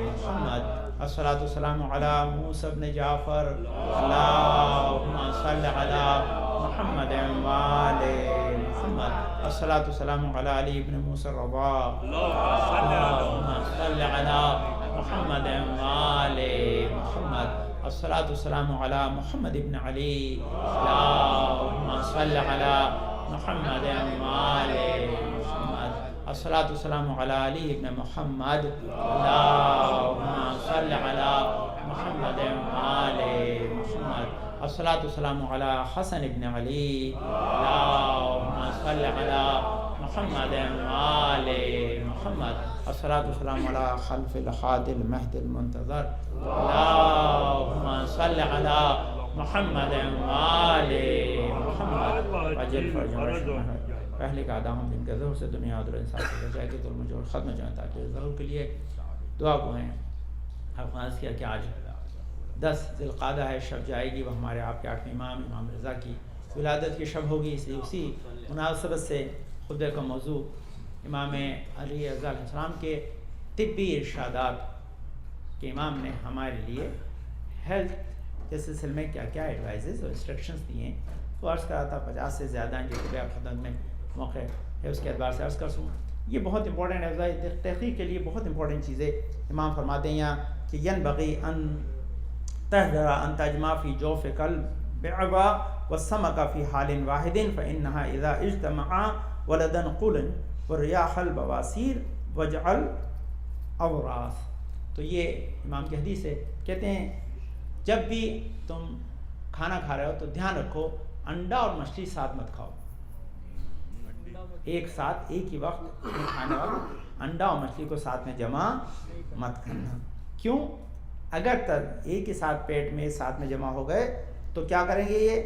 محمد، الصلاۃ والسلام علی موسیٰ ابن جعفر، اللہم صل علی محمد وآل محمد، الصلاۃ والسلام علی علی ابن موسیٰ الرضا، اللہم صل علی محمد وآل محمد، الصلاۃ والسلام علی محمد ابن علی، اللہم صل علی محمد وآل محمد، الصلاۃ والسلام علی علی ابن محمد، اللہم صل علی محمد وآل محمد، الصلاۃ والسلام علی حسن ابن علی، اللہم صل علی محمد وآل محمد، الصلاۃ والسلام علی خلف الہادی المہدی المنتظر، اللہم صل علی محمد وآل محمد، وجل فرجهم پہلے کا آدم جن کے ظہور سے دنیا اور انسان سے جائے کہ ظلم جو ختم ہو جائے، تاکہ ضرور کے لیے دعا کو ہیں افغانس کیا کہ آج 10 ذی القعدہ ہے، شب جائے گی، وہ ہمارے آپ کے آٹھویں امام رضا کی ولادت کی شب ہوگی، اس لیے اسی مناسبت سے خطبے کا موضوع امام علی رضا علیہ السلام کے طبی ارشادات کہ امام نے ہمارے لیے ہیلتھ کے سلسلے میں کیا کیا ایڈوائزز اور انسٹرکشنز دیے ہیں، وہ عرض کرا تھا 50 سے زیادہ ہیں، جو کہ آپ خدمت میں موقع ہے اس کے اعتبار سے عرض کر سوں۔ یہ بہت امپورٹنٹ ہے، تحقیق کے لیے بہت امپورٹنٹ چیزیں امام فرماتے ہیں یہاں کہ ینبغی ان تحذر ان تجمع فی جوف قلب بعبا والسمک فی حال واحد فانها اذا اجتمعا ولدا قلا والریاح البواسیر واجعل اوراث۔ تو یہ امام کی حدیث ہے، کہتے ہیں جب بھی تم کھانا کھا رہے ہو تو دھیان رکھو انڈا اور مچھلی ساتھ مت کھاؤ، ایک ساتھ ایک ہی وقت کھانے والا انڈا اور مچھلی کو ساتھ میں جمع مت کرنا۔ کیوں؟ اگر تک ایک ہی ساتھ پیٹ میں ساتھ میں جمع ہو گئے تو کیا کریں گے؟ یہ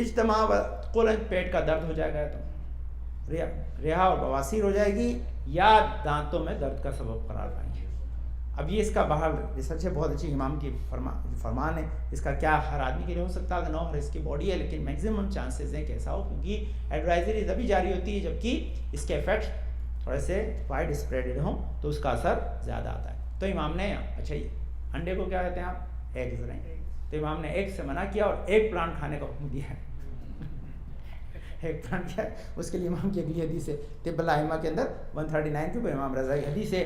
اجتماع قلن، پیٹ کا درد ہو جائے گا، تو رہا اور بواسیر ہو جائے گی، یا دانتوں میں درد کا سبب قرار پائیں گے۔ اب یہ اس کا باہر ریسرچ ہے، بہت اچھی امام کی فرمان ہے، اس کا کیا ہر آدمی کے لیے ہو سکتا ہے، نو ہر اس کی باڈی ہے، لیکن میکسیمم چانسز ہیں کہ ایسا ہو، کیونکہ ایڈوائزری تبھی جاری ہوتی ہے جبکہ اس کے ایفیکٹ تھوڑے سے وائڈ اسپریڈ ہوں تو اس کا اثر زیادہ آتا ہے۔ تو امام نے اچھا انڈے کو کیا کہتے ہیں آپ؟ ایگز رہیں، تو امام نے ایگ سے منع کیا اور ایگ پلانٹ کھانے کا حکم دیا ہے۔ ایگ پلانٹ کیا ہے اس کے لیے امام کی اگلی حدیث ہے طب الائمہ کے اندر 139 کے امام رضا کی حدیث ہے،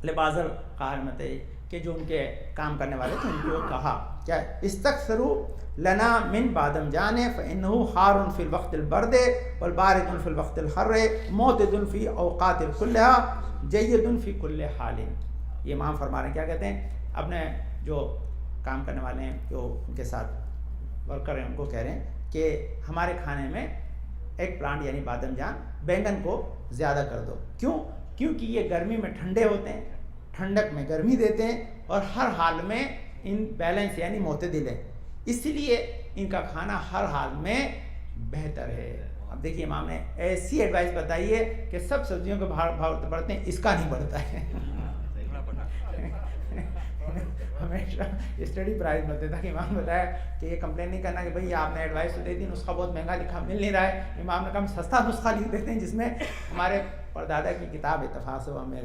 لبازر قارمت ہے کہ جو ان کے کام کرنے والے تھے ان کو کہا کیا استکثروا لنا من بادم جان فانه حار فی الوقت البرد والبارد فی الوقت الحر معتد فی اوقات كلها جید فی کل حال۔ یہ امام فرما رہے ہیں، کیا کہتے ہیں، اپنے جو کام کرنے والے ہیں، جو ان کے ساتھ ورکر ہیں، ان کو کہہ رہے ہیں کہ ہمارے کھانے میں ایک پلانٹ یعنی بادم جان، بینگن کو زیادہ کر دو. کیوں؟ کیونکہ یہ گرمی میں ٹھنڈے ہوتے ہیں, ٹھنڈک میں گرمی دیتے ہیں, اور ہر حال میں ان بیلنس یعنی معتدل ہے, اس لیے ان کا کھانا ہر حال میں بہتر ہے. اب دیکھیے امام نے ایسی ایڈوائس بتائی ہے کہ سب سبزیوں کے بھاؤ بڑھتے ہیں, اس کا نہیں بڑھتا ہے. ہمیشہ اسٹڈی پرائز بتاتا تھا کہ امام بتایا کہ یہ کمپلین نہیں کرنا کہ بھئی آپ نے ایڈوائس تو دے دی, نسخہ بہت مہنگا لکھا مل نہیں رہا ہے. امام نے کہا ہم سستا نسخہ لکھ دیتے ہیں, جس میں ہمارے پردادا کی کتاب اتفاق سے ہمیں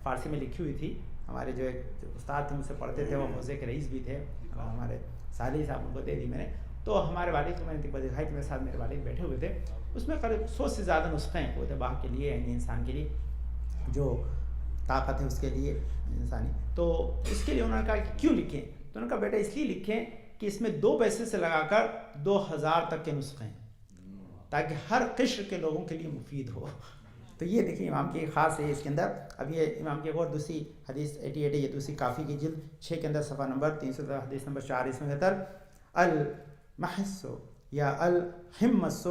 فارسی میں لکھی ہوئی تھی. ہمارے جو ایک استاد تھے مجھ سے پڑھتے تھے, وہ حوزے کے رئیس بھی تھے, ہمارے صالح صاحب, ان کو دے دی میں نے. تو ہمارے والد کو میں نے دکھائی کہ میرے ساتھ میرے والد بیٹھے ہوئے تھے, اس میں قریب 100 سے زیادہ نسخے ہیں اتباع کے لیے, یعنی انسان کے لیے جو طاقت ہے اس کے لیے انسانی. تو اس کے لیے انہوں نے کہا کہ کیوں لکھیں؟ تو انہوں نے کہا بیٹا اس لیے لکھیں کہ اس میں 2 پیسے سے لگا کر 2000 تک کے نسخے ہیں, تاکہ ہر قشر کے لوگوں کے لیے مفید ہو. تو یہ دیکھیں امام کی خاص ہے اس کے اندر. اب یہ امام کی ایک اور دوسری حدیث 88 ہے, یہ دوسری کافی کی جلد 6 کے اندر صفحہ نمبر 300 حدیث نمبر 4, اس میں کہتا ہے المحس یا الحمص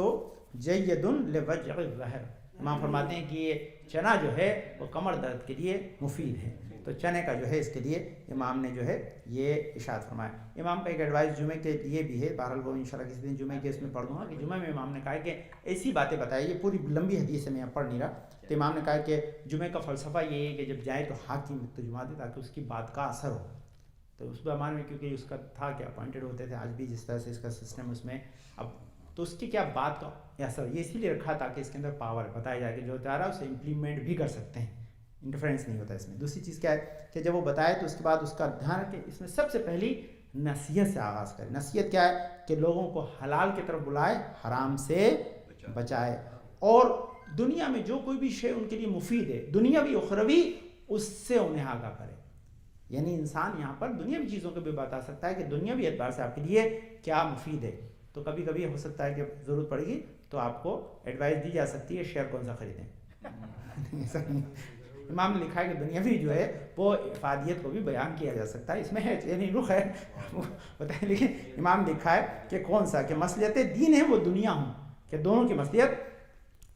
جید لوجع الظہر. امام فرماتے ہیں کہ یہ چنا جو ہے وہ کمر درد کے لیے مفید ہے. تو چنے کا جو ہے اس کے لیے امام نے جو ہے یہ ارشاد فرمایا. امام کا ایک ایڈوائس جمعے کے لیے بھی ہے, بہرحال وہ انشاءاللہ کسی دن جمعے کے اس میں پڑھ دوں گا, کہ جمعے میں امام نے کہا کہ ایسی باتیں بتائی, یہ پوری لمبی حدیث ہے, میں پڑھ نہیں رہا. تو امام نے کہا کہ جمعے کا فلسفہ یہ ہے کہ جب جائے تو حاکم ترجمہ دے تاکہ اس کی بات کا اثر ہو. تو اس زمانے میں کیونکہ اس کا تھا کہ اپوائنٹڈ ہوتے تھے, آج بھی جس طرح سے اس کا سسٹم اس میں, اب تو اس کی کیا بات کا اثر, یہ اسی لیے رکھا تاکہ اس کے اندر پاور بتایا جائے کہ جو چاہ رہا ہے اسے امپلیمنٹ بھی کر سکتے ہیں, انٹرفیرنس نہیں ہوتا اس میں. دوسری چیز کیا ہے کہ جب وہ بتائے تو اس کے بعد اس کا دھیان رکھے, اس میں سب سے پہلی نصیحت سے آغاز کرے. نصیحت کیا ہے کہ لوگوں کو حلال کی طرف بلائے, حرام سے بچائے, اور دنیا میں جو کوئی بھی شے ان کے لیے مفید ہے دنیاوی اخروی, اس سے انہیں آگاہ کرے. یعنی انسان یہاں پر دنیاوی چیزوں کو بھی بتا سکتا ہے کہ دنیاوی اعتبار سے آپ کے لیے کیا مفید ہے. تو کبھی کبھی ہو سکتا ہے کہ ضرورت پڑے گی تو آپ کو ایڈوائس دی جا سکتی ہے شیئر کون سا خریدیں. امام نے لکھا ہے کہ دنیاوی جو ہے وہ افادیت کو بھی بیان کیا جا سکتا ہے, اس میں ہے یعنی رخ ہے بتائیں. لیکن امام نے لکھا ہے کہ کون سا, کہ مصلحت دین ہے وہ دنیا ہوں, کہ دونوں کی مصلحت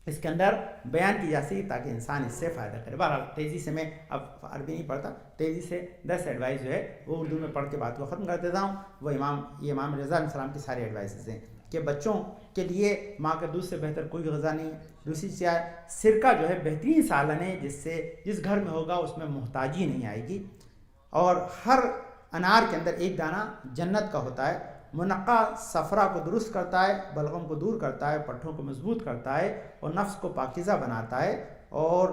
اس کے اندر بیان کی جا سکتی تاکہ انسان اس سے فائدہ کرے. بہرحال تیزی سے میں اب عربی نہیں پڑھتا, تیزی سے 10 ایڈوائس جو ہے وہ اردو میں پڑھ کے بات کو ختم کر دیتا ہوں. وہ یہ امام رضا علیہ السلام کی ساری ایڈوائسز ہیں کہ بچوں کے لیے ماں کے دودھ سے بہتر کوئی غذا نہیں. دوسری چیز ہے سرکہ جو ہے بہترین سالن ہے, جس گھر میں ہوگا اس میں محتاجی نہیں آئے گی, اور ہر انار کے اندر ایک دانہ جنت کا ہوتا ہے. منقع صفرا کو درست کرتا ہے, بلغم کو دور کرتا ہے, پٹھوں کو مضبوط کرتا ہے, اور نفس کو پاکیزہ بناتا ہے, اور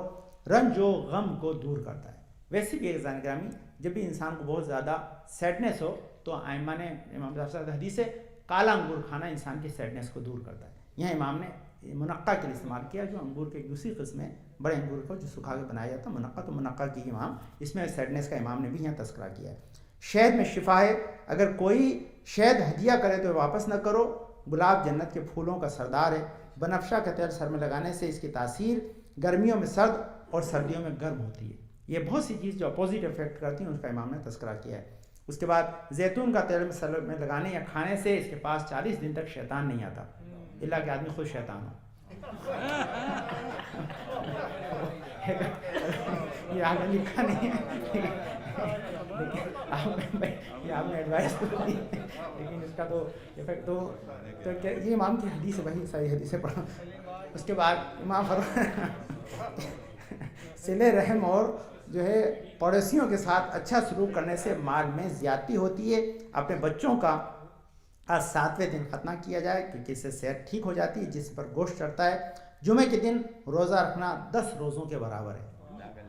رنج و غم کو دور کرتا ہے. ویسے بھی ایک گرامی جب بھی انسان کو بہت زیادہ سیڈنس ہو تو ائمہ نے, امام صاحب سے حدیث ہے, کالا انگور کھانا انسان کی سیڈنس کو دور کرتا ہے. یہاں امام نے منقع کے لیے استعمال کیا, جو انگور کے ایک دوسری قسم ہے, بڑے انگور کو جو سکھا کے بنایا جاتا ہے منقع, تو منقع کی امام اس میں سیڈنس کا امام نے بھی یہاں تذکرہ کیا ہے. شہد میں شفا ہے, اگر کوئی شہد ہدیہ کرے تو واپس نہ کرو. گلاب جنت کے پھولوں کا سردار ہے, بنفشہ کا تیل سر میں لگانے سے اس کی تاثیر گرمیوں میں سرد اور سردیوں میں گرم ہوتی ہے. یہ بہت سی چیز جو اپوزٹ افیکٹ کرتی ہیں اس کا امام نے تذکرہ کیا ہے. اس کے بعد زیتون کا تیل سر میں لگانے یا کھانے سے اس کے پاس 40 دن تک شیطان نہیں آتا, اللہ کہ آدمی خود شیطان ہو. یہ آگے لکھا نہیں ہے, یہ آپ نے ایڈوائس تو دی, لیکن اس کا تو افیکٹ تو یہ امام کی حدیث ہے, وہی صحیح حدیث پڑھا. اس کے بعد امام صلہ رحم اور جو ہے پڑوسیوں کے ساتھ اچھا سلوک کرنے سے مال میں زیادتی ہوتی ہے. اپنے بچوں کا 7ویں دن ختنہ کیا جائے کیونکہ اس سے صحت ٹھیک ہو جاتی ہے, جس پر گوشت چڑھتا ہے. جمعے کے دن روزہ رکھنا 10 روزوں کے برابر ہے.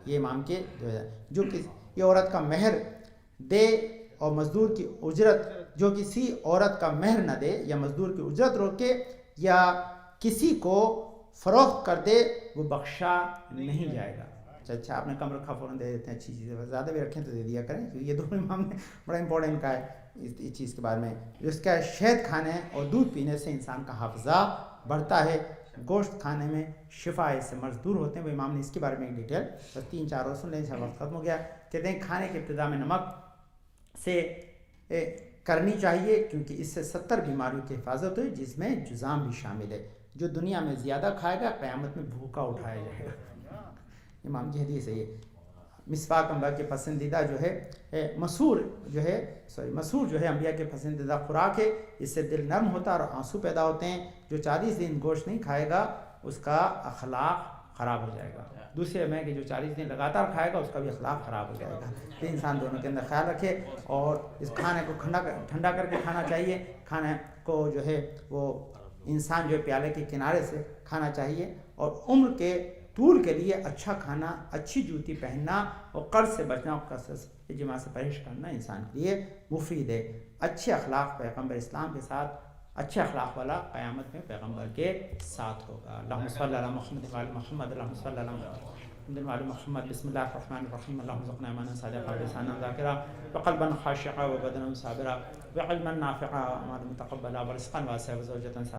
یہ امام کے جو یہ عورت کا مہر دے اور مزدور کی اجرت, جو کسی عورت کا مہر نہ دے یا مزدور کی اجرت روکے یا کسی کو فروخت کر دے وہ بخشا نہیں جائے گا. اچھا آپ نے کم رکھا فوراً دے دیتے ہیں, اچھی چیزیں زیادہ بھی رکھیں تو دے دیا کریں. یہ دونوں امام نے بڑا امپورٹنٹ کا ہے اس چیز کے بارے میں. اس کا شہد کھانے اور دودھ پینے سے انسان کا حافظہ بڑھتا ہے, گوشت کھانے میں شفا, اس سے مرض دور ہوتے ہیں. وہ امام نے اس کے بارے میں ایک ڈیٹیل بس 3-4 روز سن لیں, وقت ختم ہو گیا. کہتے ہیں کھانے کے ابتدا میں نمک سے کرنی چاہیے کیونکہ اس سے 70 بیماریوں کی حفاظت ہے, جس میں جذام بھی شامل ہے. جو دنیا میں زیادہ کھائے گا قیامت میں بھوکا اٹھایا جائے گا. امام کی حدیث ہے یہ. مسواک انبیاء کے پسندیدہ جو ہے مسحور جو ہے انبیاء کے پسندیدہ خوراک ہے. اس سے دل نرم ہوتا ہے اور آنسو پیدا ہوتے ہیں. جو 40 دن گوشت نہیں کھائے گا اس کا اخلاق خراب ہو جائے گا. دوسرے میں کہ جو 40 دن لگاتار کھائے گا اس کا بھی اخلاق خراب ہو جائے گا. تو انسان دونوں کے اندر خیال رکھے اور اس کھانے کو ٹھنڈا کر کے کھانا چاہیے. کھانے کو جو ہے وہ انسان جو ہے پیالے کے کنارے سے کھانا چاہیے. اور عمر کے طول کے لیے اچھا کھانا, اچھی جوتی پہننا اور قرض سے بچنا اور قرض جماع سے پرہیز کرنا انسان کے لیے مفید ہے. اچھے اخلاق پیغمبر اسلام کے ساتھ, اچھے اخلاق والا قیامت میں پیغمبر کے ساتھ ہوگا. اللہم صلی علی محمد وعلی محمد. اللہم صلی علی محمد وعلی محمد. بسم اللہ الرحمن الرحیم. اللہم ارزقنا ایمانا صادقا ولسانا ذاکرا وقلبا خاشعا وبدنا صابرا وعلما نافعا وعملا متقبلا ورزقا واسعا وزوجة